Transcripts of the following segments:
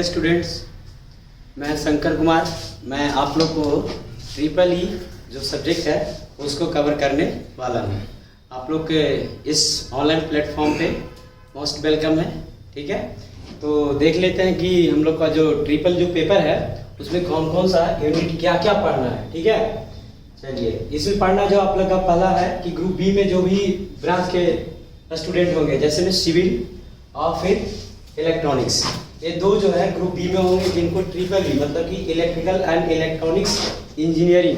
Students, मैं शंकर कुमार। मैं आप लोग को ट्रिपल ई जो सब्जेक्ट है उसको कवर करने वाला हूँ। आप लोग के इस ऑनलाइन प्लेटफॉर्म पे मोस्ट वेलकम है। ठीक है, तो देख लेते हैं कि हम लोग का जो ट्रिपल जो पेपर है उसमें कौन कौन सा यूनिट क्या क्या पढ़ना है। ठीक है, चलिए इसमें पढ़ना जो आप लोग का पहला है कि ग्रुप बी में जो भी ब्रांच के स्टूडेंट होंगे, जैसे में सिविल और फिर इलेक्ट्रॉनिक्स, ये दो जो है ग्रुप बी में होंगे जिनको ट्रिपल ई मतलब कि electrical and electronics engineering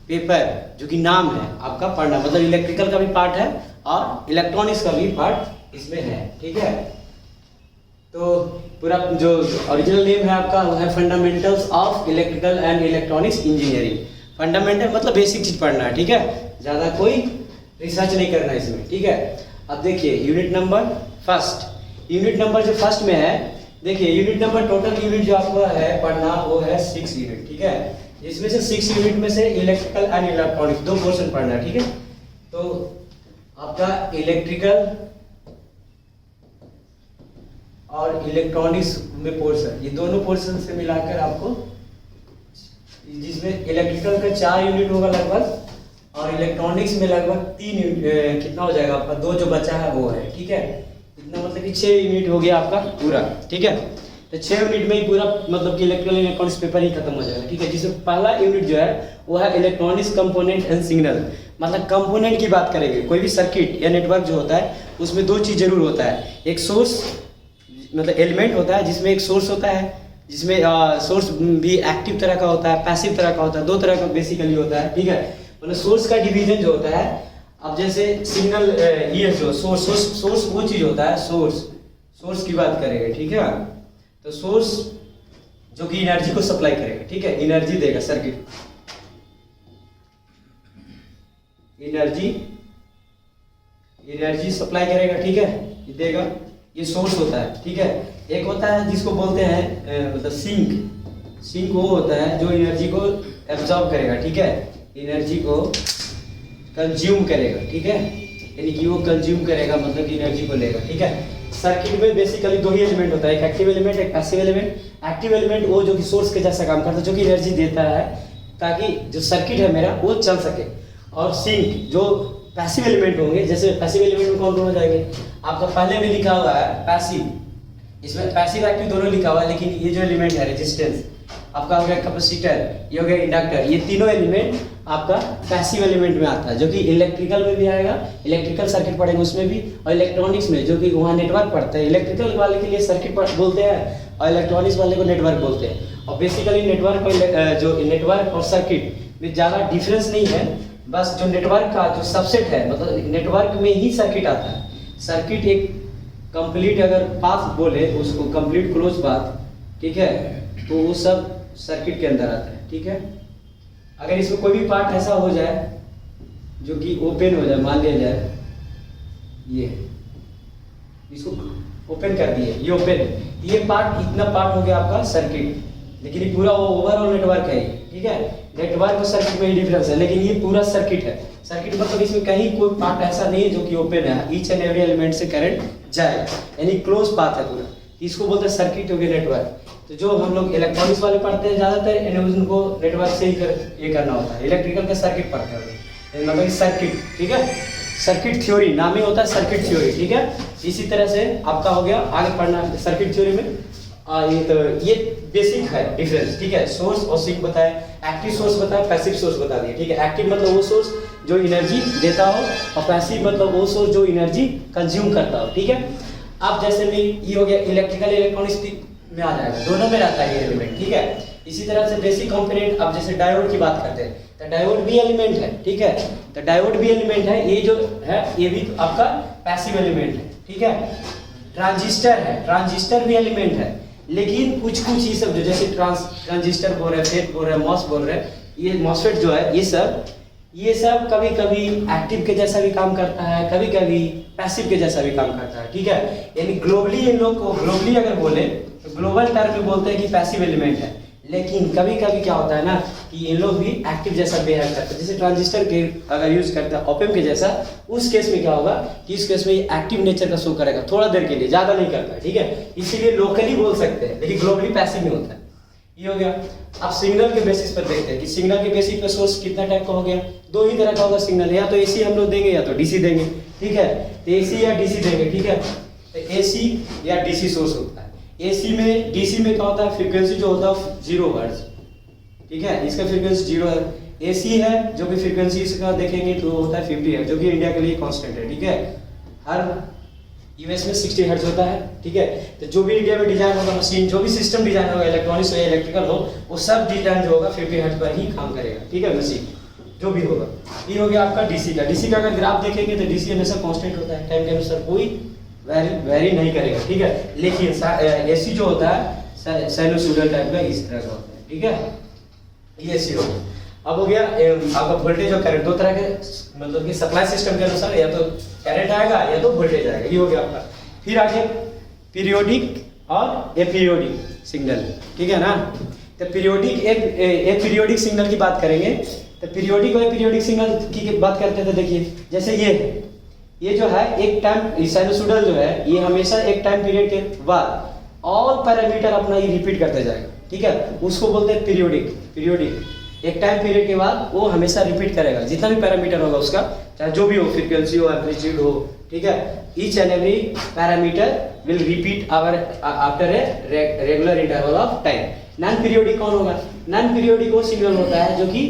paper जो कि नाम है आपका पढ़ना, मतलब इलेक्ट्रिकल का भी पार्ट है और इलेक्ट्रॉनिक्स का भी पार्ट इसमें है। ठीक है, तो पूरा जो ओरिजिनल नेम है आपका वो है fundamentals of electrical and electronics engineering. Fundamental मतलब बेसिक चीज पढ़ना है। ठीक है, ज़्यादा कोई रिसर्च नहीं करना है इसमें। ठीक है, अब देखिए unit number first, unit number जो फर्स्ट में है, देखिए यूनिट नंबर टोटल यूनिट जो आपका है पढ़ना वो है 6 यूनिट। ठीक है, जिसमें से 6 यूनिट में से इलेक्ट्रिकल एंड इलेक्ट्रॉनिक्स 2 पोर्शन पढ़ना है। ठीक है, तो आपका इलेक्ट्रिकल और इलेक्ट्रॉनिक्स में पोर्शन, ये दोनों पोर्शन से मिलाकर आपको, जिसमें इलेक्ट्रिकल का 4 यूनिट होगा लगभग और इलेक्ट्रॉनिक्स में लगभग 3 यूनिट, कितना हो जाएगा आपका 2 जो बचा है वो है। ठीक है, इतना मतलब कि 6 यूनिट हो गया आपका पूरा। ठीक है, तो 6 यूनिट में ही पूरा मतलब कि इलेक्ट्रिकल इलेक्ट्रॉनिक्स पेपर ही खत्म हो जाएगा। ठीक है, जिसमें पहला यूनिट जो है वो है इलेक्ट्रॉनिक्स कंपोनेंट एंड सिग्नल, मतलब कंपोनेंट की बात करेंगे। कोई भी सर्किट या नेटवर्क जो होता है उसमें 2 चीज़ जरूर होता है, एक सोर्स मतलब एलिमेंट होता है जिसमें एक सोर्स होता है, जिसमें सोर्स भी एक्टिव तरह का होता है, पैसिव तरह का होता है, 2 तरह का बेसिकली होता है। ठीक है, मतलब सोर्स का डिवीजन जो होता है, अब जैसे सिग्नल ये जो सोर्स वो चीज होता है, सोर्स की बात करेंगे। ठीक है, तो सोर्स जो कि एनर्जी को सप्लाई करेगा। ठीक है, एनर्जी देगा सर्किट, एनर्जी सप्लाई करेगा। ठीक है, ये देगा, ये सोर्स होता है। ठीक है, एक होता है जिसको बोलते हैं मतलब सिंक वो होता है जो एनर्जी को एब्जॉर्ब करेगा। ठीक है, एनर्जी को कंज्यूम करेगा। ठीक है, यानी कि वो कंज्यूम करेगा मतलब कि एनर्जी को लेगा। ठीक है, सर्किट में बेसिकली 2 ही एलिमेंट होता है, एक एक्टिव एलिमेंट एक पैसिव एलिमेंट। एक्टिव एलिमेंट वो जो कि सोर्स के जैसा काम करता है, जो कि एनर्जी देता है ताकि जो सर्किट है मेरा वो चल सके। और सिंक जो पैसिव एलिमेंट होंगे, जैसे पैसिव एलिमेंट में कौन हो जाएंगे, आपका पहले में लिखा हुआ है पैसिव, इसमें पैसिव एक्टिव दोनों लिखा हुआ है, लेकिन ये जो एलिमेंट है रेजिस्टेंस आपका हो गया, कैपेसिटर ये हो गया, इंडक्टर, ये तीनों एलिमेंट आपका पैसिव एलिमेंट में आता है, जो कि इलेक्ट्रिकल में भी आएगा, इलेक्ट्रिकल सर्किट पढ़ेंगे उसमें भी, और इलेक्ट्रॉनिक्स में जो कि वहाँ नेटवर्क पढ़ता है। इलेक्ट्रिकल वाले के लिए सर्किट बोलते हैं और इलेक्ट्रॉनिक्स वाले को नेटवर्क बोलते हैं। और बेसिकली नेटवर्क और जो नेटवर्क और सर्किट में ज़्यादा डिफरेंस नहीं है, बस जो नेटवर्क का जो सबसेट है, मतलब नेटवर्क में ही सर्किट आता है। सर्किट एक कंप्लीट अगर पाथ बोले उसको, कंप्लीट क्लोज पाथ, ठीक है, तो वो सब सर्किट के अंदर आता है। ठीक है, अगर इसमें कोई भी पार्ट ऐसा हो जाए जो कि ओपन हो जाए, मान लिया जाए ये इसको ओपन कर दिए, ये ओपन है, ये पार्ट, इतना पार्ट हो गया आपका सर्किट, लेकिन ये पूरा ओवरऑल नेटवर्क है। ठीक है, नेटवर्क और सर्किट में ही डिफरेंस है, लेकिन ये पूरा सर्किट है। सर्किट मतलब इसमें कहीं कोई पार्ट ऐसा नहीं है जो कि ओपन है, ईच एंड एवरी एलिमेंट से करंट जाए, यानी क्लोज पाथ है पूरा, इसको बोलते हैं सर्किट हो गया, नेटवर्क। तो जो हम लोग इलेक्ट्रॉनिक्स वाले पढ़ते हैं ज़्यादातर उनको नेटवर्क से ही ये करना होता है। इलेक्ट्रिकल का सर्किट पढ़ते हैं मतलब सर्किट। ठीक है, सर्किट थ्योरी नाम ही होता है, सर्किट थ्योरी। ठीक है, इसी तरह से आपका हो गया, आगे पढ़ना सर्किट थ्योरी में ये तो ये बेसिक है डिफरेंस। ठीक है, सोर्स और सिंक बताए, एक्टिव सोर्स बताया, पैसिव सोर्स बता दिए। ठीक है, एक्टिव मतलब वो सोर्स जो एनर्जी देता हो और पैसिव मतलब वो सोर्स जो एनर्जी कंज्यूम करता हो। ठीक है, अब जैसे भी ये हो गया इलेक्ट्रिकल इलेक्ट्रॉनिक्स में आ जाएगा, दोनों में रहता है ये एलिमेंट। ठीक है, इसी तरह से बेसिक कंपोनेंट, अब जैसे डायोड की बात करते हैं तो डायोड भी एलिमेंट है। ठीक है, तो डायोड भी एलिमेंट है, ये जो है ये भी आपका पैसिव एलिमेंट है। ठीक है, ट्रांजिस्टर है, ट्रांजिस्टर भी एलिमेंट है, लेकिन कुछ ये सब जो जैसे ट्रांजिस्टर बोल रहे हैं, फेट बोल रहे हैं, मॉस बोल रहे हैं, ये मॉसफेट जो है ये सब कभी कभी एक्टिव के जैसा भी काम करता है, कभी कभी पैसिव के जैसा भी काम करता है। ठीक है, यानी ग्लोबली इन लोग को, ग्लोबली अगर बोले तो ग्लोबल टर्म में बोलते हैं कि पैसिव एलिमेंट है, लेकिन कभी कभी क्या होता है ना कि इन लोग भी एक्टिव जैसा बिहेव करते हैं, जैसे ट्रांजिस्टर के अगर यूज करते हैं ऑप एम्प के जैसा, उस केस में क्या होगा कि इस केस में ये एक्टिव नेचर का शो करेगा थोड़ा देर के लिए, ज़्यादा नहीं करता है, ठीक है। इसीलिए लोकली बोल सकते हैं लेकिन ग्लोबली पैसिव में होता है। ये हो गया। अब सिग्नल के बेसिस पर देखते हैं कि सिग्नल के बेसिस पर सोर्स कितना टाइप का हो गया। दो ही तरह का होगा सिग्नल, या तो एसी हम लोग देंगे या तो डीसी देंगे, ठीक है। तो एसी या डीसी देंगे, ठीक है। तो एसी या डीसी सोर्स होता है। एसी में, डीसी में क्या होता है, फ्रीक्वेंसी जो होता है 0 हर्ट्ज, ठीक है, इसका फ्रीक्वेंसी 0 है। एसी है जो कि फ्रीक्वेंसी इसका देखेंगे तो होता है 50 हर्ट्ज, जो कि इंडिया के लिए कांस्टेंट है, ठीक है। हर यूएस में 60 हर्ट्ज होता है, ठीक है। तो जो भी इंडिया में डिजाइन होगा मशीन, जो भी सिस्टम डिजाइन होगा, इलेक्ट्रॉनिक्स हो या इलेक्ट्रिकल हो, वो सब डिजाइन जो होगा 50 हर्ट्ज पर ही काम करेगा, ठीक है, मशीन जो भी होगा। ये हो गया आपका डीसी का। डीसी का अगर ग्राफ देखेंगे तो डीसी हमेशा कांस्टेंट होता है, टाइम के अनुसार कोई वेरी नहीं करेगा, ठीक है। लेकिन एसी जो होता है साइनोसॉइडल टाइप का इस तरह का होता है, ठीक है। ये एसी हो गया। अब हो गया आपका वोल्टेज और करंट, दो तरह के, मतलब कि सप्लाई सिस्टम के अनुसार या तो करंट आएगा या तो वोल्टेज आएगा। ये हो गया आपका। फिर आगे पीरियोडिक और एपीरियोडिक सिग्नल, ठीक है ना। तो पीरियोडिक एपीरियोडिक सिग्नल की बात करेंगे। तो पीरियोडिक और एपीरियोडिक सिग्नल की बात करते हैं तो देखिए, जैसे ये जो है एक टाइम साइनोसॉइडल जो है, ये हमेशा एक टाइम पीरियड के बाद ऑल पैरामीटर अपना ये रिपीट करते जाएगा, ठीक है। उसको बोलते हैं पीरियोडिक। एक टाइम पीरियड के बाद वो हमेशा रिपीट करेगा, जितना भी पैरामीटर होगा उसका, चाहे जो भी हो, फ्रीक्वेंसी हो, एम्पलीट्यूड हो, ठीक है। Each and every parameter will repeat after a regular interval of time. Non periodic कौन होगा? नॉन पीरियोडिक वो सिग्नल होता है जो कि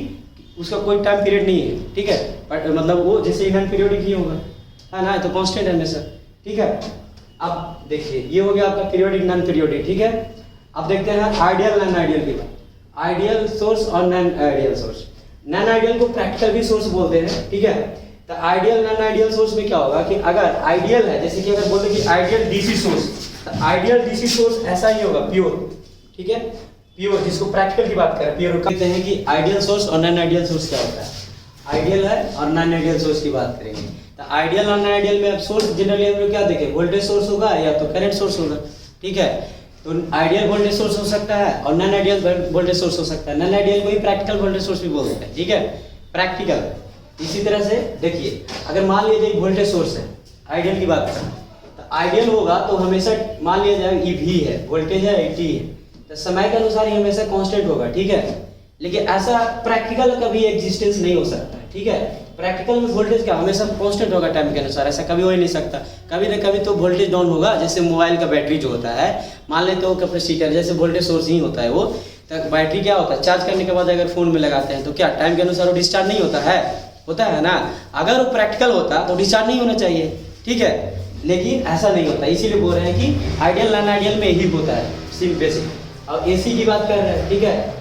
उसका कोई टाइम पीरियड नहीं है, ठीक है। बट मतलब वो जैसे नॉन पीरियोडिक ही होगा, है ना, तो कांस्टेंट है हमेशा, ठीक है। अब देखिए ये हो गया आपका पीरियोडिक नॉन पीरियोडिक, ठीक है। अब देखते हैं आइडियल नॉन आइडियल की बात। आइडियल सोर्स और non ideal source. Non ideal को प्रैक्टिकल भी सोर्स बोलते हैं, ठीक है। तो आइडियल नॉन आइडियल सोर्स में क्या होगा कि अगर आइडियल है, जैसे कि अगर बोलते कि आइडियल डीसी सोर्स, तो आइडियल डीसी सोर्स ऐसा ही होगा, प्योर, ठीक है, प्योर, जिसको प्रैक्टिकल की बात करें प्योर कहते हैं। कि आइडियल सोर्स और नॉन आइडियल सोर्स क्या होता है, आइडियल है और नॉन आइडियल सोर्स की बात करेंगे। तो आइडियल और नॉन आइडियल में अब सोर्स जनरली हम लोग क्या देखें, वोल्टेज सोर्स होगा या तो करंट सोर्स होगा, ठीक है। तो आइडियल वोल्टेज सोर्स हो सकता है और नॉन आइडियल वोल्टेज सोर्स हो सकता है। नॉन आइडियल को ही प्रैक्टिकल वोल्टेज सोर्स भी बोलते हैं, ठीक है, प्रैक्टिकल। इसी तरह से देखिए, अगर मान लीजिए वोल्टेज सोर्स है, आइडियल की बात करें तो आइडियल होगा तो हमेशा मान लिया जाए ई वी है, वोल्टेज है 80 है, तो समय के अनुसार ये हमेशा कांस्टेंट होगा, ठीक है। लेकिन ऐसा प्रैक्टिकल कभी एग्जिस्टेंस नहीं हो सकता है, ठीक है। प्रैक्टिकल में वोल्टेज क्या हमेशा कांस्टेंट होगा टाइम के अनुसार, ऐसा कभी हो ही नहीं सकता। कभी ना कभी तो वोल्टेज डाउन होगा, जैसे मोबाइल का बैटरी जो होता है, मान लेते हो कैपेसिटर जैसे वोल्टेज सोर्स ही होता है वो, तो बैटरी क्या होता है, चार्ज करने के बाद अगर फोन में लगाते हैं तो क्या टाइम के अनुसार वो डिस्चार्ज नहीं होता है ना। अगर वो प्रैक्टिकल होता तो डिस्चार्ज नहीं होना चाहिए, ठीक है, लेकिन ऐसा नहीं होता। इसीलिए बोल रहे हैं कि आइडियल नॉन आइडियल में ही होता है, सिर्फ बेसिक। और एसी की बात कर रहे हैं, ठीक है,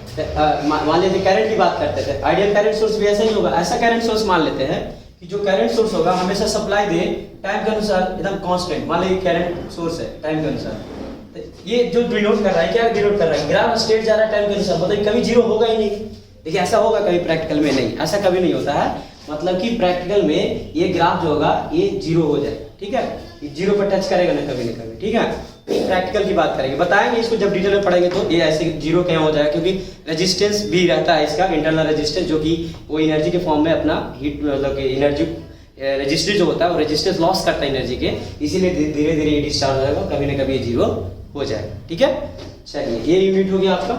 मान लीजिए करंट की बात करते थे, आइडियल करंट सोर्स भी ऐसा ही होगा। ऐसा करंट सोर्स मान लेते हैं कि जो करंट सोर्स होगा हमेशा सप्लाई दे टाइम के अनुसार एकदम कांस्टेंट। मान लीजिए करंट सोर्स है टाइम के अनुसार, तो ये जो डिनोट कर रहा है, क्या डिनोट कर रहा है, ग्राफ स्टेट जा रहा है टाइम के अनुसार, मतलब कभी जीरो होगा ही नहीं। देखिए ऐसा होगा कभी प्रैक्टिकल में नहीं, ऐसा कभी नहीं होता है। मतलब कि प्रैक्टिकल में ये ग्राफ जो होगा ये जीरो हो जाए, ठीक है, ये जीरो पर टच करेगा ना कभी, ठीक है। प्रैक्टिकल की बात करेंगे, बताएंगे इसको जब डिटेल में पढ़ेंगे तो ये ऐसे जीरो क्या हो जाएगा, क्योंकि रेजिस्टेंस भी रहता है इसका, इंटरनल रेजिस्टेंस, जो कि वो एनर्जी के फॉर्म में अपना हीट, मतलब कि एनर्जी रेजिस्टेंस जो होता है वो रेजिस्टेंस लॉस करता है एनर्जी के, इसीलिए धीरे धीरे ये डिस्चार्ज हो जाएगा, कभी ना कभी ये जीरो हो जाएगा, ठीक है। चलिए ये यूनिट हो गया आपका।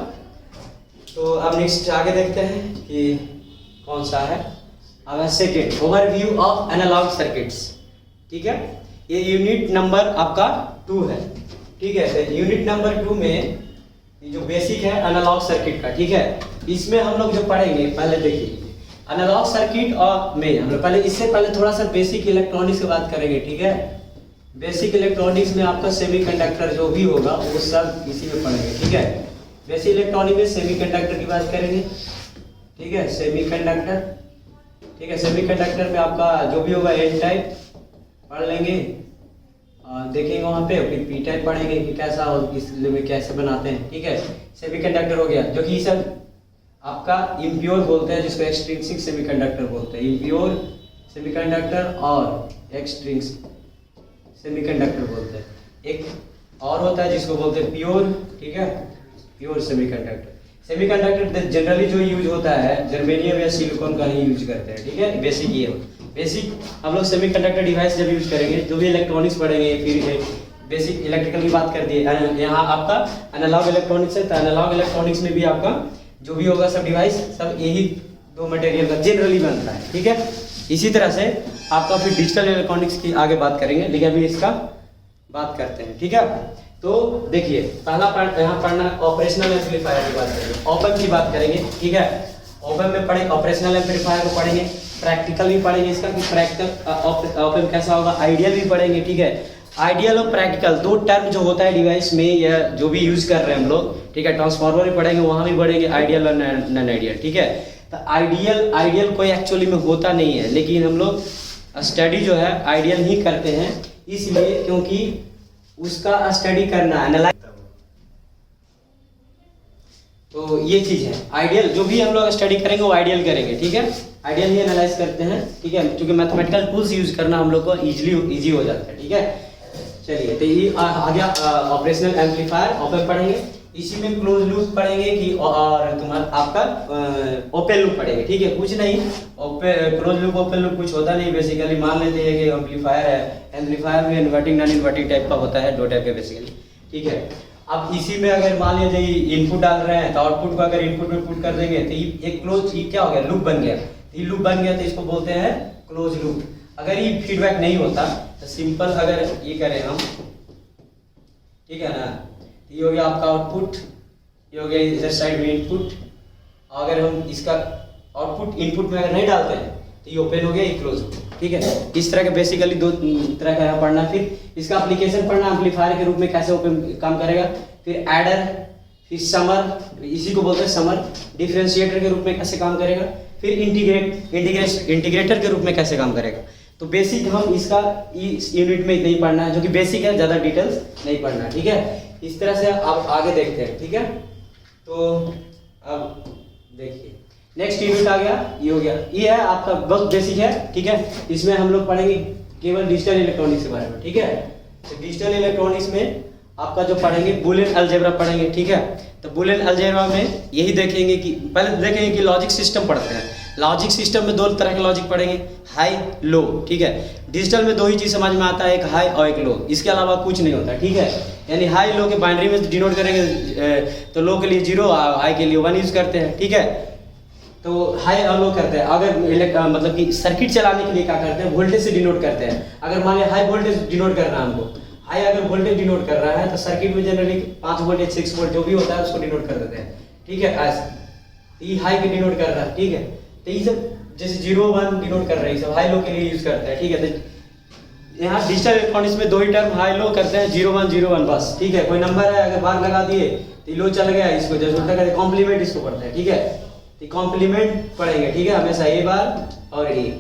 तो अब नेक्स्ट आगे देखते हैं कि कौन सा है। अब second overview of analog circuits, ठीक है। ये यूनिट नंबर आपका 2 है, ठीक है। तो यूनिट नंबर 2 में ये जो बेसिक है एनालॉग सर्किट का, ठीक है, इसमें हम लोग जो पढ़ेंगे, पहले देखिए एनालॉग सर्किट और में हम लोग पहले, इससे पहले थोड़ा सा बेसिक इलेक्ट्रॉनिक्स की बात करेंगे, ठीक है। बेसिक इलेक्ट्रॉनिक्स में आपका सेमीकंडक्टर जो भी होगा वो सब इसी में पढ़ेंगे, ठीक है। बेसिक इलेक्ट्रॉनिक में सेमीकंडक्टर की बात करेंगे, ठीक है, सेमीकंडक्टर, ठीक है। सेमीकंडक्टर में आपका जो भी होगा एन टाइप पढ़ लेंगे, देखेंगे वहाँ पे, फिर पी टाइप पढ़ेंगे कि कैसा और किस में कैसे बनाते हैं, ठीक है। सेमीकंडक्टर हो गया, जो कि सब आपका इम्प्योर बोलते हैं, जिसको एक्सट्रिंसिक सेमीकंडक्टर बोलते हैं, इम्प्योर सेमीकंडक्टर और एक्सट्रिंसिक सेमीकंडक्टर बोलते हैं। एक और होता है जिसको बोलते हैं प्योर, ठीक है, प्योर सेमीकंडक्टर। सेमीकंडक्टर जनरली जो यूज होता है जर्मेनियम या सिलिकॉन का ही यूज करते हैं, ठीक है। बेसिक ये बेसिक हम लोग सेमीकंडक्टर डिवाइस जब यूज करेंगे, जो भी इलेक्ट्रॉनिक्स पढ़ेंगे, फिर बेसिक इलेक्ट्रिकल की बात कर दी है। यहाँ आपका एनालॉग इलेक्ट्रॉनिक्स है, तो एनालॉग इलेक्ट्रॉनिक्स में भी आपका जो भी होगा सब डिवाइस सब यही दो मटेरियल का जनरली बनता है, ठीक है। इसी तरह से आपका फिर डिजिटल इलेक्ट्रॉनिक्स की आगे बात करेंगे, लेकिन अभी इसका बात करते हैं, ठीक है। तो देखिए पहला पार्ट यहाँ पढ़ना ऑपरेशनल एम्पलीफायर की बात करेंगे, ऑपम की बात करेंगे, ठीक है। ऑपम में पढ़ेंगे ऑपरेशनल एम्पलीफायर को पढ़ेंगे, प्रैक्टिकल भी पढ़ेंगे इसका कि प्रैक्टिकल ऑपम कैसा होगा, आइडियल भी पढ़ेंगे, ठीक है। आइडियल और प्रैक्टिकल दो टर्म जो होता है डिवाइस में या जो भी यूज कर रहे हैं हम लोग, ठीक है। ट्रांसफार्मर भी पढ़ेंगे, वहाँ भी पढ़ेंगे आइडियल और नॉन आइडियल, ठीक है। तो आइडियल कोई एक्चुअली में होता नहीं है, लेकिन हम लोग स्टडी जो है आइडियल ही करते हैं, इसलिए क्योंकि उसका स्टडी करना एनालाइज, तो ये चीज है। आइडियल जो भी हम लोग स्टडी करेंगे वो आइडियल करेंगे, ठीक है। आइडियल ही एनालाइज करते हैं, ठीक है, क्योंकि मैथमेटिकल टूल्स यूज करना हम लोग को इजी हो जाता है, ठीक है। चलिए तो ये आ गया ऑपरेशनल एम्पलीफायर, ऑपम पढ़ेंगे। इसी में क्लोज लूप पढ़ेंगे कि और तुम्हारा आपका ओपन लूप पढ़ेंगे, ठीक है। कुछ नहीं, क्लोज लूप ओपन लूप कुछ होता नहीं, बेसिकली मान लेते हैं कि एम्पलीफायर है, एम्पलीफायर भी इन्वर्टिंग नॉन इन्वर्टिंग टाइप का होता है, दो टाइप के बेसिकली, ठीक है। अब इसी में अगर मान लीजिए इनपुट डाल रहे हैं, तो आउटपुट को अगर इनपुट में पुट कर देंगे तो ये एक क्लोज क्या हो गया, लूप बन गया। ये लूप बन गया तो इसको बोलते हैं क्लोज लूप। अगर ये फीडबैक नहीं होता तो सिंपल अगर ये करें हम, ठीक है ना, ये हो गया आपका आउटपुट, ये हो गया इधर साइड में इनपुट। अगर हम इसका आउटपुट इनपुट में अगर नहीं डालते हैं तो ये ओपन हो गया, ये क्लोज, ठीक है। इस तरह के बेसिकली दो तरह का यहाँ पढ़ना, फिर इसका एप्लीकेशन पढ़ना, एम्पलीफायर के रूप में कैसे ओपन काम करेगा, फिर एडर, फिर समर, इसी को बोलते हैं समर, डिफरेंशिएटर के रूप में कैसे काम करेगा, फिर इंटीग्रेटर के रूप में कैसे काम करेगा। तो बेसिक हम इसका इस यूनिट में नहीं पढ़ना है, जो कि बेसिक है, ज़्यादा डिटेल्स नहीं पढ़ना है, ठीक है। इस तरह से आप आगे देखते हैं, ठीक है। तो अब देखिए नेक्स्ट यूनिट आ गया, ये हो गया, ये है आपका बहुत बेसिक है, ठीक है। इसमें हम लोग पढ़ेंगे केवल डिजिटल इलेक्ट्रॉनिक्स के बारे में, ठीक है। तो डिजिटल इलेक्ट्रॉनिक्स में आपका जो पढ़ेंगे बुलियन अलजेब्रा पढ़ेंगे, ठीक है। तो बुलियन अलजेब्रा में यही देखेंगे कि पहले देखेंगे कि लॉजिक सिस्टम पढ़ते हैं। लॉजिक सिस्टम में दो तरह के लॉजिक पढ़ेंगे, हाई लो, ठीक है। डिजिटल में दो ही चीज़ समझ में आता है, एक हाई और एक लो, इसके अलावा कुछ नहीं होता, ठीक है। यानी हाई लो के बाइनरी में डिनोट करेंगे तो लो के लिए 0, हाई के लिए 1 यूज करते हैं, ठीक है। तो हाई और लो करते हैं। अगर मतलब कि सर्किट चलाने के लिए क्या करते हैं, वोल्टेज से डिनोट करते हैं। अगर मान लिया हाई वोल्टेज डिनोट करना है हमको, हाई अगर वोल्टेज डिनोट कर रहा है तो सर्किट में जनरली 5 वोल्ट या 6 वोल्ट जो भी होता है उसको डिनोट कर देते हैं, ठीक है। ऐसे ये हाई के डिनोट कर रहा है, ठीक है। तो ये सब जैसे 0 1 डिनोट कर रहे हैं, सब हाई लो के लिए यूज करते हैं, ठीक है। तो यहाँ डिजिटल इलेक्ट्रॉनिक्स में दो ही टर्म हाई लो करते हैं, 0 1 बस, ठीक है। कोई नंबर है अगर बार लगा दिए तो लो चल गया, इसको जैसे उल्टा करके कॉम्प्लीमेंट इसको पढ़ते हैं, ठीक है। तो कॉम्प्लीमेंट पढ़ेंगे, ठीक है, हमेशा ये बार और ये,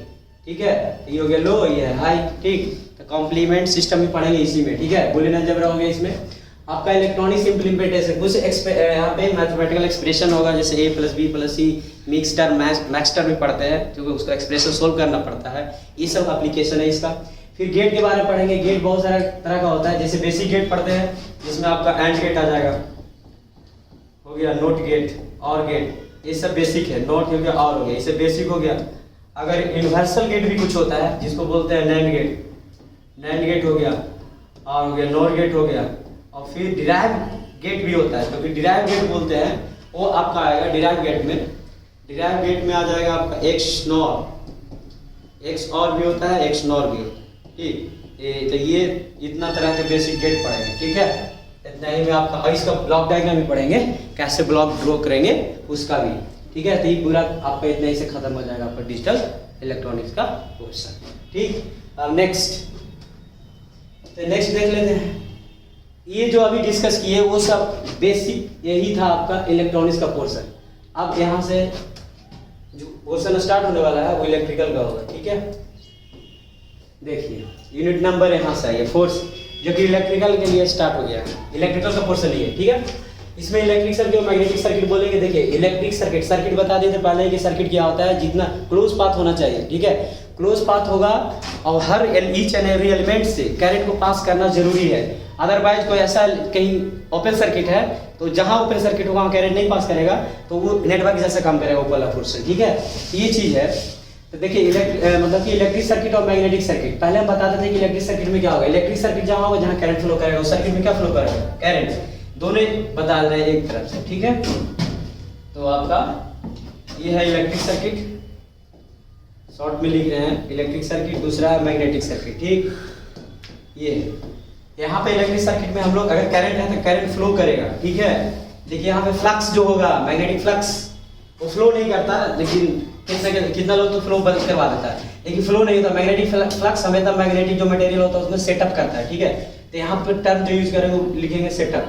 ठीक है। ये हो गया लो, ये है हाई, ठीक। तो कॉम्प्लीमेंट सिस्टम भी पढ़ेंगे इसी में, ठीक है। बुलियन अलजेब्रा हो गया इसमें आपका इलेक्ट्रॉनिक्स इम्प्लीमेंटेशन, कुछ यहाँ पे मैथमेटिकल एक्सप्रेशन होगा, जैसे a + b + c, मिक्सटर मैक्सटर भी पढ़ते हैं, क्योंकि उसका एक्सप्रेशन सोल्व करना पड़ता है, ये सब एप्लीकेशन है इसका। फिर गेट के बारे में पढ़ेंगे। गेट बहुत सारा तरह का होता है, जैसे बेसिक गेट पढ़ते हैं जिसमें आपका एंड गेट आ जाएगा, हो गया नोट गेट, और गेट, ये सब बेसिक है। नोट हो गया, और हो गया, इससे बेसिक हो गया। अगर यूनिवर्सल गेट भी कुछ होता है जिसको बोलते हैं नैंड गेट, नैंड गेट हो गया, और हो गया नॉर गेट हो गया। और फिर डिराइव गेट भी होता है, तो फिर डिराइव गेट बोलते हैं, वो आपका आएगा डिराइव गेट में। डिराइव गेट में आ जाएगा आपका एक्स और भी होता है, एक्स नॉर भी होता है, ठीक। तो ये इतना तरह के बेसिक गेट पढ़ेंगे, ठीक है। इतना ही में आपका, और इसका ब्लॉक डायग्राम भी पढ़ेंगे, कैसे ब्लॉक ड्रॉ करेंगे उसका भी, ठीक है। तो ये पूरा आपका इतना ही से खत्म हो जाएगा आपका डिजिटल इलेक्ट्रॉनिक्स का पोर्शन, ठीक। अब नेक्स्ट देख लेते हैं। ये जो अभी डिस्कस किए वो सब बेसिक यही था आपका इलेक्ट्रॉनिक्स का पोर्शन। अब यहाँ से जो पोर्शन स्टार्ट होने वाला है वो इलेक्ट्रिकल का होगा, ठीक है। देखिए यूनिट नंबर यहाँ से आइए, फोर्स, जो कि इलेक्ट्रिकल के लिए स्टार्ट हो गया है। इलेक्ट्रिकल का पोर्शन ही है, ठीक है। इसमें इलेक्ट्रिक सर्किट और मैग्नेटिक सर्किट बोलेंगे। देखिए इलेक्ट्रिक सर्किट बता देते पहले कि सर्किट क्या होता है, जितना क्लोज पाथ होना चाहिए, ठीक है। क्लोज पाथ होगा और हर ईच एंड एवरी एलिमेंट से करंट को पास करना जरूरी है। अदरवाइज कोई ऐसा कहीं ओपन सर्किट है तो जहाँ ओपन सर्किट होगा वहाँ करंट नहीं पास करेगा तो वो नेटवर्क जैसा काम करेगा वो वाला पोर्शन, ठीक है। ये चीज़ है। तो देखिए मतलब कि इलेक्ट्रिक सर्किट और मैग्नेटिक सर्किट, पहले हम बताते थे कि इलेक्ट्रिक सर्किट में क्या होगा, इलेक्ट्रिक सर्किट जहाँ होगा जहाँ करंट फ्लो करेगा उस सर्किट में क्या फ्लो करेगा, करंट। दोनों बता रहे हैं एक तरफ से, ठीक है। तो आपका ये है इलेक्ट्रिक सर्किट, शॉर्ट में लिख रहे हैं इलेक्ट्रिक सर्किट, दूसरा है मैग्नेटिक सर्किट, ठीक। ये यहाँ पे इलेक्ट्रिक सर्किट में हम लोग अगर करंट है तो करंट फ्लो करेगा, ठीक है। देखिए यहाँ पे फ्लक्स जो होगा, मैग्नेटिक फ्लक्स वो फ्लो नहीं करता, लेकिन कितना लोग तो फ्लो बंद करवा देता है, लेकिन फ्लो नहीं होता। मैग्नेटिक फ्लक्स हमेशा मैग्नेटिक जो मटेरियल होता है उसमें सेटअप करता है, ठीक है। तो यहाँ पे टर्म जो यूज करेंगे वो लिखेंगे सेटअप,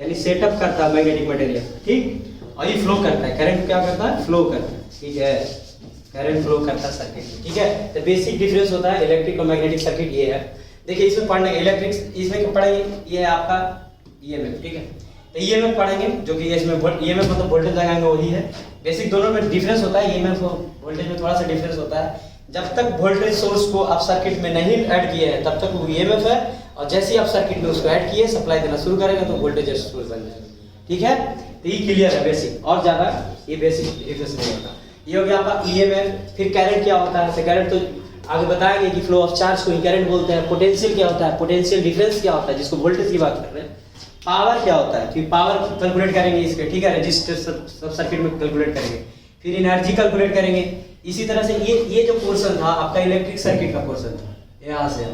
यानी सेटअप करता है मैग्नेटिक मटेरियल, ठीक। और ये फ्लो करता है, करंट क्या करता है, फ्लो करता है, ठीक है। करंट फ्लो करता है सर्किट में, ठीक है। तो बेसिक डिफरेंस होता है इलेक्ट्रिक और मैग्नेटिक सर्किट ये है। देखिए इसमें पढ़ने इलेक्ट्रिक, इसमें पढ़ेंगे ये है आपका ईएमएफ, ठीक है। तो ईएमएफ पढ़ेंगे जो कि इसमें ईएमएफ मतलब वोल्टेज लगाएंगे वही है। बेसिक दोनों में डिफरेंस होता है, ईएमएफ और वोल्टेज में थोड़ा सा डिफरेंस होता है। जब तक वोल्टेज सोर्स को आप सर्किट में नहीं ऐड किए हैं तब तक वो ईएमएफ है, और जैसे ही आप सर्किट में उसको ऐड किए, सप्लाई देना शुरू करेगा तो वोल्टेज सोर्स बन जाएगा, ठीक है। तो ये क्लियर है बेसिक, और ज्यादा ये बेसिक डिफरेंस नहीं होता। ये हो गया आपका ईएमएफ। फिर करंट क्या होता है, तो करंट तो आगे बताएंगे कि फ्लो ऑफ चार्ज को ही करंट बोलते हैं। पोटेंशियल क्या होता है, पोटेंशियल डिफरेंस क्या होता है, जिसको वोल्टेज की बात कर रहे हैं। पावर क्या होता है, फिर पावर कैलकुलेट करेंगे इसके, ठीक है। रजिस्टर सब सर्किट में कैलकुलेट करेंगे, फिर एनर्जी कैलकुलेट करेंगे। इसी तरह से ये जो पोर्शन था आपका इलेक्ट्रिक सर्किट का पोर्शन था, यहाँ से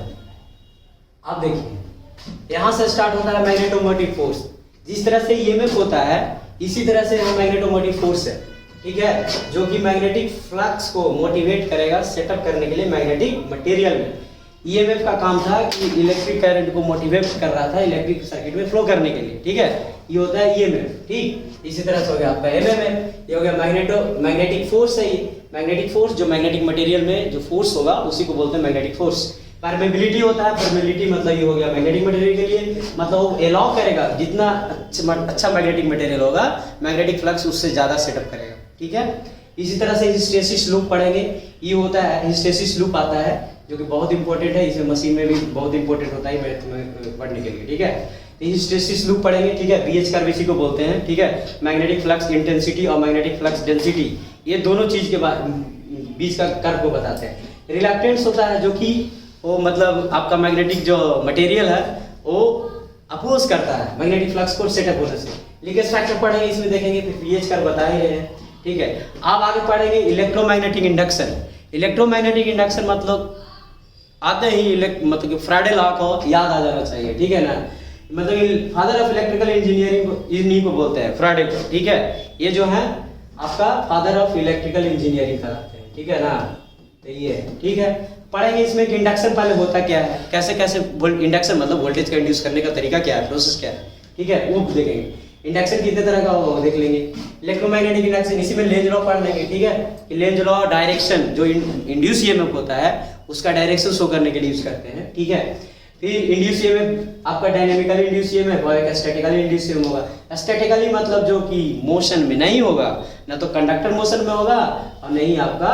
आप देखिए यहाँ से स्टार्ट होता है मैग्नेटोमोटिव फोर्स। जिस तरह से ईएमएफ होता है इसी तरह से मैग्नेटोमोटिव फोर्स है, ठीक है, जो कि मैग्नेटिक फ्लक्स को मोटिवेट करेगा सेटअप करने के लिए मैग्नेटिक मटेरियल में। ईएमएफ का काम था कि इलेक्ट्रिक करंट को मोटिवेट कर रहा था इलेक्ट्रिक सर्किट में फ्लो करने के लिए, ठीक है। ये होता है ईएमएफ, ठीक। इसी तरह से हो गया आपका एमएमएफ, ये हो गया मैग्नेटिक फोर्स है। ये मैग्नेटिक फोर्स जो मैग्नेटिक मटेरियल में जो फोर्स होगा उसी को बोलते हैं मैग्नेटिक फोर्स। परमेबिलिटी होता है, परमेबिलिटी मतलब ये हो गया मैग्नेटिक मटेरियल के लिए, मतलब वो एलाउ करेगा जितना अच्छा मैग्नेटिक मटेरियल होगा मैग्नेटिक फ्लक्स उससे ज्यादा सेटअप करेगा, ठीक है। इसी तरह से हिस्टेरिसिस लूप पढ़ेंगे। ये होता है हिस्टेरिसिस लूप आता है जो कि बहुत इंपॉर्टेंट है, इसमें मशीन में भी बहुत इंपॉर्टेंट होता है पढ़ने के लिए, ठीक है। हिस्टेरिसिस लूप पढ़ेंगे, ठीक है। बीएच कर्व इसी को बोलते हैं, ठीक है। मैग्नेटिक फ्लक्स इंटेंसिटी और मैग्नेटिक फ्लक्स डेंसिटी, ये दोनों चीज के बीच का कर्व को बताते हैं। रिलक्टेंस होता है जो कि वो मतलब आपका मैग्नेटिक जो मटेरियल है वो अपोज करता है मैग्नेटिक फ्लक्स को सेटअप होने से। लीकेज फैक्टर पढ़ेंगे, इसमें देखेंगे, फिर बीएच कर्व बता ही रहे हैं, ठीक है। आप आगे पढ़ेंगे इलेक्ट्रोमैग्नेटिक इंडक्शन। इलेक्ट्रोमैग्नेटिक इंडक्शन मतलब आते ही मतलब कि फ्राइडे लॉ को याद आ जाना चाहिए, ठीक है ना। मतलब फादर ऑफ इलेक्ट्रिकल इंजीनियरिंग इन्हीं को बोलते हैं, फ्राइडे को, ठीक है। ये जो है आपका फादर ऑफ इलेक्ट्रिकल इंजीनियरिंग कहलाते हैं, ठीक है ना। तो ये है, ठीक है। पढ़ेंगे इसमें कि इंडक्शन पहले होता क्या है, कैसे कैसे इंडक्शन मतलब वोल्टेज का इंड्यूस करने का तरीका क्या है, प्रोसेस क्या है, ठीक है, वो देखेंगे। इंडक्शन कितने तरह का होगा देख लेंगे। इलेक्ट्रोमैग्नेटिक इंडक्शन, इसी में लेंज लॉ पढ़ लेंगे, ठीक है। कि लेंज लॉ डायरेक्शन जो इंड्यूस ईएमएफ होता है उसका डायरेक्शन शो करने के लिए यूज करते हैं, ठीक है। फिर इंड्यूस ईएमएफ आपका डायनेमिकली इंड्यूस ईएमएफ और एक स्टैटिकली इंड्यूस ईएमएफ होगा। स्टैटिकली मतलब जो कि मोशन में नहीं होगा, ना तो कंडक्टर मोशन में होगा और नहीं आपका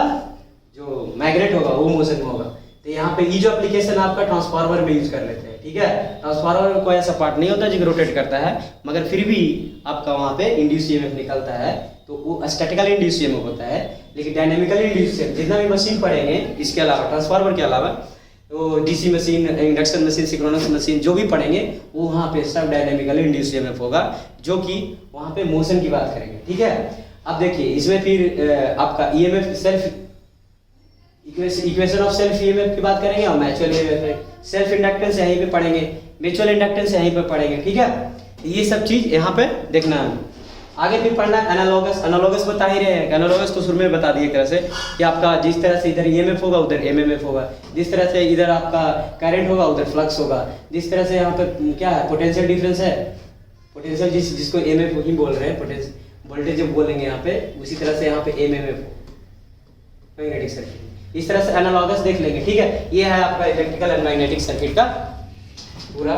जो मैग्नेट होगा वो मोशन में होगा। तो यहाँ पे ये जो एप्लीकेशन आपका ट्रांसफार्मर में यूज कर लेते हैं, ठीक है। ट्रांसफार्मर में कोई ऐसा पार्ट नहीं होता जो रोटेट करता है, मगर फिर भी आपका वहाँ पे इंड्यूस ईएमएफ निकलता है, तो वो स्टैटिकली इंड्यूस ईएमएफ होता है। लेकिन डायनेमिकली इंड्यूस ईएमएफ जितना भी मशीन पढ़ेंगे इसके अलावा, ट्रांसफार्मर के अलावा, तो DC machine, induction machine, synchronous machine जो भी पढ़ेंगे वो वहाँ पे सब डायनेमिकली इंड्यूस ईएमएफ होगा, जो कि वहाँ पे मोशन की बात करेंगे, ठीक है। अब देखिए इसमें फिर आपका EMF self equation of self EMF की बात करेंगे और म्यूचुअल ईएमएफ, सेल्फ इंडक्टेंस यहीं पे पढ़ेंगे, म्यूचुअल इंडक्टेंस यहीं पे पढ़ेंगे, ठीक है। ये सब चीज यहाँ पे देखना है। आगे फिर पढ़ना है एनालॉगस। एनालॉगस बता ही रहे हैं, एनालॉगस तो शुरू में बता दिए एक तरह से कि आपका जिस तरह से इधर ईएमएफ होगा उधर एमएमएफ होगा, जिस तरह से इधर आपका करंट होगा उधर फ्लक्स होगा, जिस तरह से यहाँ पे क्या है पोटेंशियल डिफरेंस है, पोटेंशियल जिसको एमएफ ही बोल रहे हैं, पोटेंशियल वोल्टेज जब बोलेंगे यहाँ पे, उसी तरह से यहाँ पे एमएमएफ मैग्नेटिक सर्किट, इस तरह से एनालॉगस देख लेंगे, ठीक है। ये है आपका इलेक्ट्रिकल एंड मैग्नेटिक सर्किट का पूरा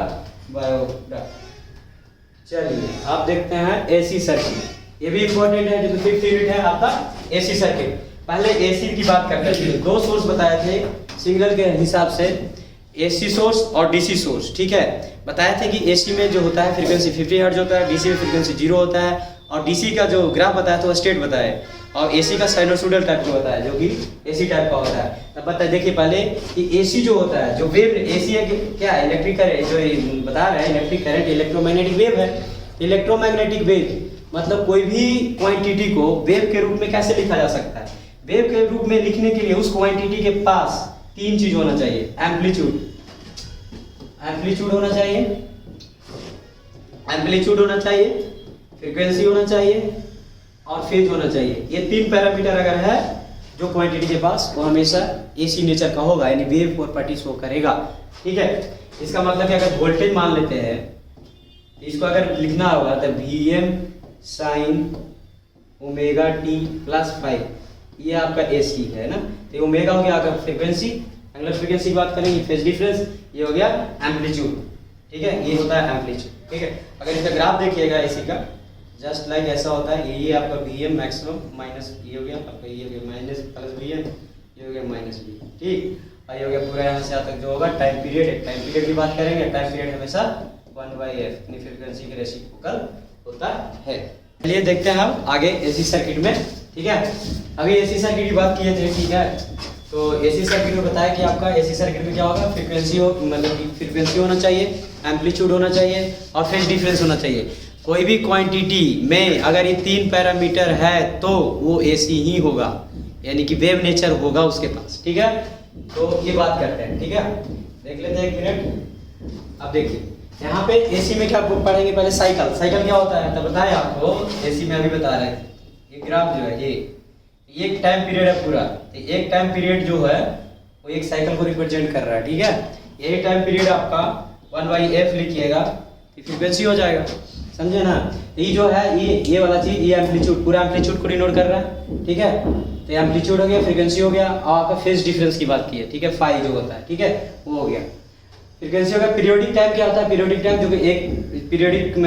बायोग्राफ। चलिए आप देखते हैं एसी सर्किट, ये भी इंपॉर्टेंट है, जो 5th यूनिट है आपका एसी सर्किट। पहले एसी की बात करते हैं, दो सोर्स बताए थे सिग्नल के हिसाब से। एसी सोर्स और डीसी सोर्स, ठीक है। बताया था कि एसी में जो होता है फ्रीक्वेंसी 50 हर्ट्ज होता है, डीसी में फ्रीक्वेंसी 0 होता है, और डीसी का जो ग्राफ बताया था स्टेट बताया, और एसी का साइनोसॉइडल टाइप का होता है जो कि एसी टाइप का होता है। तब बताए देखिए पहले कि एसी जो होता है, जो वेव एसी है क्या है, इलेक्ट्रिक करंट जो बता रहे हैं, इलेक्ट्रिक करंट इलेक्ट्रोमैग्नेटिक वेव है। इलेक्ट्रोमैग्नेटिक वेव मतलब कोई भी क्वांटिटी को वेव के रूप में कैसे लिखा जा सकता है। वेव के रूप में लिखने के लिए उस क्वांटिटी के पास 3 चीज होना चाहिए। एम्पलीट्यूड होना चाहिए, एम्पलीट्यूड होना चाहिए, फ्रीक्वेंसी होना चाहिए और फेज होना चाहिए। ये 3 पैरामीटर अगर है जो क्वांटिटी के पास, वो हमेशा एसी नेचर का होगा, यानी वेव प्रॉपर्टी शो करेगा, ठीक है। इसका मतलब है अगर वोल्टेज मान लेते हैं, इसको अगर लिखना होगा तो Vm sin omega T plus 5, ये आपका एसी है ना। तो ये ओमेगा हो गया आपका फ्रीक्वेंसी, एंगुलर फ्रीक्वेंसी की बात करेंगे, फेज डिफरेंस, ये हो गया एम्पलीट्यूड, ठीक है। ये होता है एम्पलीट्यूड, ठीक है। अगर इसका ग्राफ देखिएगा एसी का, जस्ट लाइक ऐसा होता है। ये आपका Vm मैक्सिमम माइनस ये हो गया आपका, ये हो गया माइनस प्लस Vm, ये हो गया माइनस Vm, ठीक। और ये हो गया पूरा यहाँ से यहाँ तक जो होगा टाइम पीरियड है। टाइम पीरियड की बात करेंगे, टाइम पीरियड हमेशा 1/f इतनी फ्रीक्वेंसी के रेसिप्रोकल होता है। चलिए देखते हैं हम आगे एसी सर्किट में, ठीक है। अभी एसी सर्किट की बात किए थे, ठीक है। तो एसी सर्किट में बताया कि आपका एसी सर्किट में क्या होगा, फ्रीक्वेंसी हो, मतलब कि फ्रीक्वेंसी होना चाहिए, एम्पलीट्यूड होना चाहिए और फेज डिफरेंस होना चाहिए। कोई भी क्वांटिटी में अगर ये 3 पैरामीटर है तो वो एसी ही होगा, यानी कि वेव नेचर होगा उसके पास, ठीक है। तो ये बात करते हैं, ठीक है। देख लेते हैं 1 मिनट। अब देखिए यहाँ पे एसी में क्या पढ़ेंगे, पहले साइकिल। साइकिल क्या होता है तो बताया आपको, एसी में अभी बता रहे थे। ये ग्राफ जो है ये एक टाइम पीरियड है पूरा, तो एक टाइम पीरियड जो है वो एक साइकिल को रिप्रेजेंट कर रहा है, ठीक है। यही टाइम पीरियड आपका 1/f लिखिएगा, फ्रीक्वेंसी हो जाएगा, समझे ना। ये जो है ये वाला चीज, ये एम्पलीट्यूड, पूरा एम्पलीट्यूड को डिनोट कर रहा है, ठीक है। तो एम्पलीट्यूड हो गया, फ्रीक्वेंसी हो गया, और आपका फेज डिफरेंस की बात की है, ठीक है, फाई जो होता है, ठीक है, वो हो गया। फ्रीक्वेंसी हो गया। पीरियोडिक टाइम क्या होता है, पीरियोडिक टाइम जो कि एक पीरियोडिक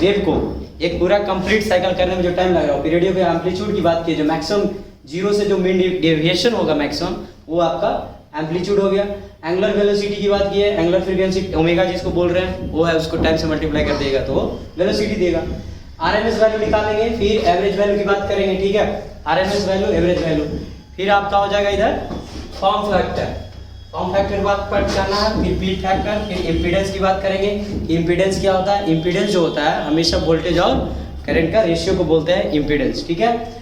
वेव को एक पूरा कंप्लीट साइकिल करने में जो टाइम लग रहा है। पीरियोडिक एम्पलीट्यूड की बात की जो मैक्सिमम 0 से जो मीन डेविएशन होगा मैक्सिमम, वो आपका एम्पलीट्यूड हो गया। एंगुलर वेलोसिटी की बात की है, एंगुलर फ्रीक्वेंसी ओमेगा जिसको बोल रहे हैं, वो है, उसको टाइम से मल्टीप्लाई कर देगा तो वेलोसिटी देगा। आरएमएस वैल्यू निकालेंगे, फिर एवरेज वैल्यू की बात करेंगे, ठीक है। आरएमएस वैल्यू, एवरेज वैल्यू, फिर आपका हो जाएगा इधर फॉर्म फैक्टर। फॉर्म फैक्टर बात करना है, फिर पी फैक्टर, फिर इम्पीडेंस की बात करेंगे। इम्पीडेंस क्या होता है, इम्पीडेंस जो होता है हमेशा वोल्टेज और करंट का रेशियो को बोलते हैं इम्पीडेंस, ठीक है।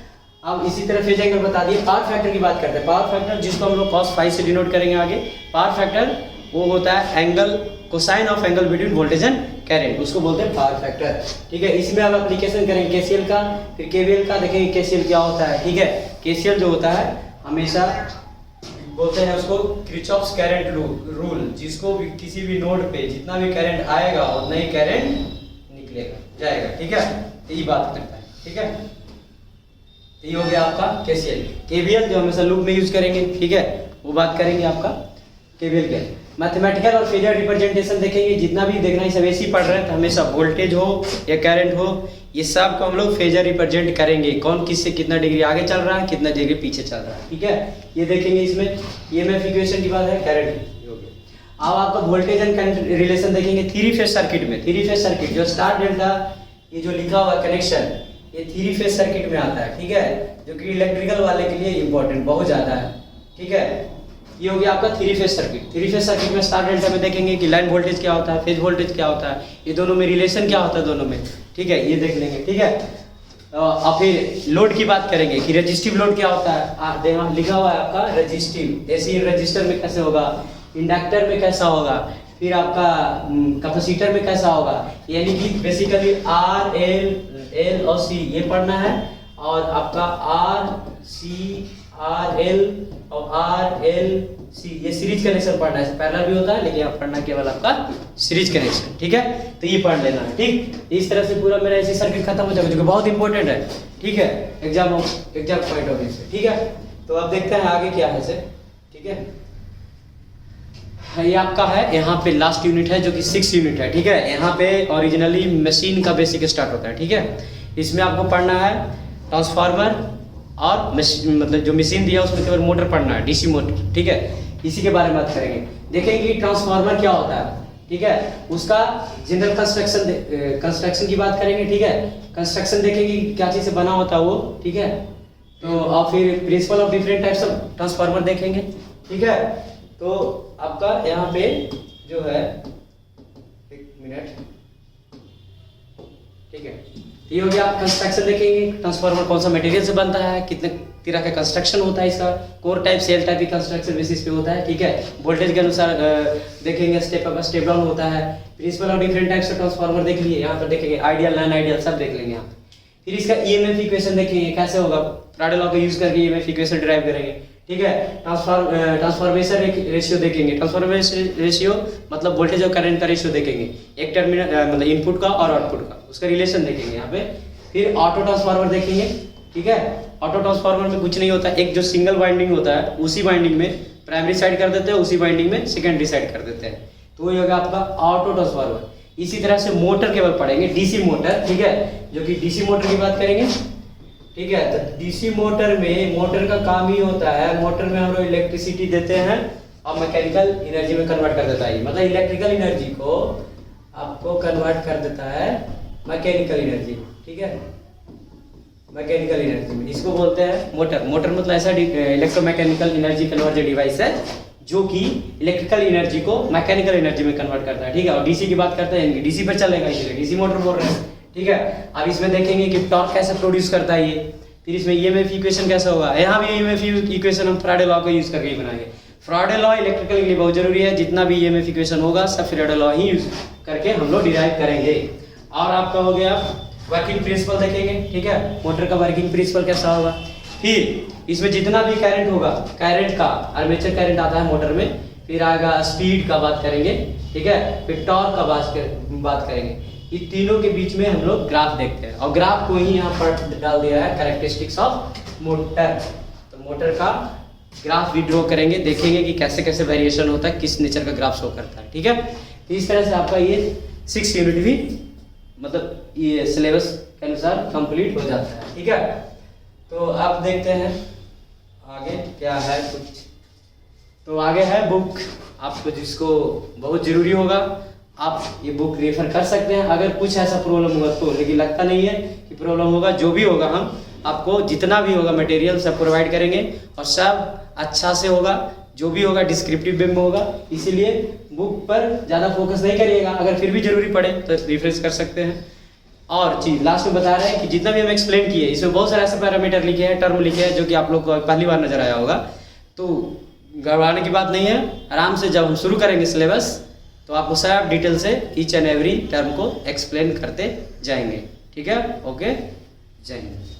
अब इसी तरह फेज एंगल बता दिए। पावर फैक्टर की बात करते हैं। पावर फैक्टर जिसको हम लोग cos फाई से डिनोट करेंगे आगे। पावर फैक्टर वो होता है angle, cosine of angle between voltage and current, उसको बोलते हैं पावर फैक्टर, ठीक है। इसमें अब एप्लीकेशन करेंगे केसीएल का, फिर केवीएल का, देखेंगे केसीएल क्या होता है, ठीक है। केसीएल जो होता है हमेशा बोलते हैं उसको किरचॉफ्स करंट रूल, जिसको भी किसी भी नोड पे जितना भी करंट आएगा उतना ही करंट निकलेगा जाएगा, ठीक है। तो ये बात करता है, ठीक है। तो ये हो गया आपका केसीएल। केवीएल जो हमेशा लूप में यूज करेंगे, ठीक है, वो बात करेंगे आपका केवीएल के। मैथमेटिकल और फेजर रिप्रेजेंटेशन देखेंगे, जितना भी देखना है सब ऐसे ही पढ़ रहे हैं, तो हमेशा वोल्टेज हो या करंट हो, ये सब को हम लोग फेजर रिप्रेजेंट करेंगे। कौन किससे कितना डिग्री आगे चल रहा है, कितना डिग्री पीछे चल रहा है, ठीक है। ये देखेंगे इसमें ईएमएफ इक्वेशन की बात है, करंट की हो गया। अब आपका वोल्टेज एंड करंट रिलेशन देखेंगे 3 फेज सर्किट में। 3 फेज सर्किट जो स्टार डेल्टा ये जो लिखा हुआ कनेक्शन, ये 3 फेज सर्किट में आता है, ठीक है, जो कि इलेक्ट्रिकल वाले के लिए इंपॉर्टेंट बहुत ज्यादा है, ठीक है। ये हो गया आपका 3 फेज सर्किट। 3 फेज सर्किट में स्टार डेल्टा में देखेंगे कि लाइन वोल्टेज क्या होता है, फेज वोल्टेज क्या होता है, ये दोनों में रिलेशन क्या होता है दोनों में, ठीक है, ये देख लेंगे, ठीक है। और फिर लोड की बात करेंगे कि रेजिस्टिव लोड क्या होता है, देखा लिखा हुआ है आपका रेजिस्टिव, एसी रजिस्टर में कैसे होगा, इंडक्टर में कैसा होगा, फिर आपका कैपेसिटर में कैसा होगा, यानी कि बेसिकली आर एल और सी ये पढ़ना है, और आपका आर सी आर एल और आर एल सी ये सीरीज कनेक्शन पढ़ना है। पैरेलल भी होता है लेकिन आप पढ़ना केवल आपका सीरीज कनेक्शन, ठीक है। तो ये पढ़ लेना है, ठीक। इस तरह से पूरा मेरा एसी सर्किट खत्म हो जाएगा, जो कि बहुत इंपॉर्टेंट है, ठीक है, एग्जाम पॉइंट ऑफ व्यू से, ठीक है। तो अब देखते हैं आगे क्या है से, ठीक है। ये आपका है, यहाँ पे लास्ट यूनिट है जो कि 6 यूनिट है, ठीक है। यहाँ पे ओरिजिनली मशीन का बेसिक स्टार्ट होता है, ठीक है। इसमें आपको पढ़ना है ट्रांसफार्मर और मतलब जो मशीन दिया उसमें केवल मोटर पढ़ना है, डीसी मोटर, ठीक है। इसी के बारे में बात करेंगे। देखेंगे कि ट्रांसफार्मर क्या होता है, ठीक है। उसका जनरल कंस्ट्रक्शन की बात करेंगे, ठीक है। कंस्ट्रक्शन देखेंगे कि क्या चीज़ से बना होता है वो, ठीक है। तो और फिर principle of different types of transformer देखेंगे, ठीक है। तो आपका यहाँ पे जो है, एक मिनट, ठीक है। ये हो गया कंस्ट्रक्शन देखेंगे, ट्रांसफार्मर कौन सा मटेरियल से बनता है, कितने तरह का कंस्ट्रक्शन होता है इसका, कोर टाइप सेल टाइप की कंस्ट्रक्शन बेसिस पे होता है, ठीक है। वोल्टेज के अनुसार देखेंगे, स्टेप अप स्टेप डाउन होता है। Principle of different types of transformer देख लिए, यहाँ पर देखेंगे आइडियल नॉन आइडियल सब देख लेंगे यहाँ। फिर इसका ईएमएफ इक्वेशन देखेंगे कैसे होगा, फ्राडे लॉ का यूज करके ईएमएफ इक्वेशन डिराइव करेंगे, ठीक है। ट्रांसफॉर्मेशन रेशियो देखेंगे, ट्रांसफॉर्मेशन रेशियो मतलब वोल्टेज और करंट का रेशियो देखेंगे, एक टर्मिनल मतलब इनपुट का और आउटपुट का, उसका रिलेशन देखेंगे यहाँ पे। फिर ऑटो ट्रांसफार्मर देखेंगे, ठीक है। ऑटो ट्रांसफार्मर में कुछ नहीं होता, एक जो सिंगल वाइंडिंग होता है उसी वाइंडिंग में प्राइमरी साइड कर देते हैं, उसी वाइंडिंग में सेकेंडरी साइड कर देते हैं, तो ये होगा आपका ऑटो ट्रांसफार्मर। इसी तरह से मोटर केवल पढ़ेंगे, डीसी मोटर, ठीक है, जो कि डीसी मोटर की बात करेंगे, ठीक है। तो डीसी मोटर में मोटर का काम ही होता है, मोटर में हम लोग इलेक्ट्रिसिटी देते हैं और मैकेनिकल एनर्जी में कन्वर्ट कर देता है, मतलब इलेक्ट्रिकल एनर्जी को आपको कन्वर्ट कर देता है मैकेनिकल एनर्जी, ठीक है, मैकेनिकल एनर्जी में। इसको बोलते हैं मोटर। मोटर मतलब ऐसा इलेक्ट्रोमैकेनिकल एनर्जी कन्वर्जन डिवाइस है जो कि इलेक्ट्रिकल एनर्जी को मैकेनिकल एनर्जी में कन्वर्ट करता है, ठीक है। और डीसी की बात करते हैं, डीसी पर चलेगा, इसलिए डीसी मोटर बोल रहे हैं, ठीक है। अब इसमें देखेंगे कि टॉर्क कैसे प्रोड्यूस करता है ये, फिर इसमें ईएमएफ इक्वेशन कैसे होगा। यहाँ भी ईएमएफ इक्वेशन हम फ्राडे लॉ को यूज करके ही बनाएंगे। फ्राडे लॉ इलेक्ट्रिकल के लिए बहुत जरूरी है, जितना भी ईएमएफ इक्वेशन होगा सब फ्राडे लॉ ही यूज करके हम लोग डिराइव करेंगे। और आपका हो गया वर्किंग प्रिंसिपल देखेंगे, ठीक है, मोटर का वर्किंग प्रिंसिपल कैसा होगा। फिर इसमें जितना भी करंट होगा, करंट का आर्मेचर करंट आता है मोटर में, फिर आएगा स्पीड का बात करेंगे, ठीक है, फिर टॉर्क का बात करेंगे। ये तीनों के बीच में हम लोग ग्राफ देखते हैं और ग्राफ को ही यहाँ पर डाल दिया है कैरेक्टरिस्टिक्स ऑफ मोटर। तो मोटर का ग्राफ भी ड्रॉ करेंगे, देखेंगे कि कैसे कैसे वेरिएशन होता है, किस नेचर का ग्राफ शो करता है, ठीक है। तो इस तरह से आपका ये 6 यूनिट भी मतलब ये सिलेबस के अनुसार कंप्लीट हो जाता है, ठीक है। तो आप देखते हैं आगे क्या है कुछ। तो आगे है बुक, आपको जिसको बहुत जरूरी होगा, आप ये बुक रेफर कर सकते हैं अगर कुछ ऐसा प्रॉब्लम होगा तो, लेकिन लगता नहीं है कि प्रॉब्लम होगा। जो भी होगा हम आपको जितना भी होगा मटेरियल सब प्रोवाइड करेंगे और सब अच्छा से होगा, जो भी होगा डिस्क्रिप्टिव वे में होगा, इसीलिए बुक पर ज़्यादा फोकस नहीं करिएगा। अगर फिर भी जरूरी पड़े तो रिफ्रेश कर सकते हैं। और चीज लास्ट में बता रहे हैं कि जितना भी हम एक्सप्लेन किए इसमें बहुत सारे ऐसे पैरामीटर लिखे हैं, टर्म लिखे हैं जो कि आप लोग को पहली बार नजर आया होगा, तो घबराने की बात नहीं है। आराम से जब हम शुरू करेंगे सिलेबस तो आपको सब डिटेल से ईच एंड एवरी टर्म को एक्सप्लेन करते जाएंगे, ठीक है। ओके, जय हिंद।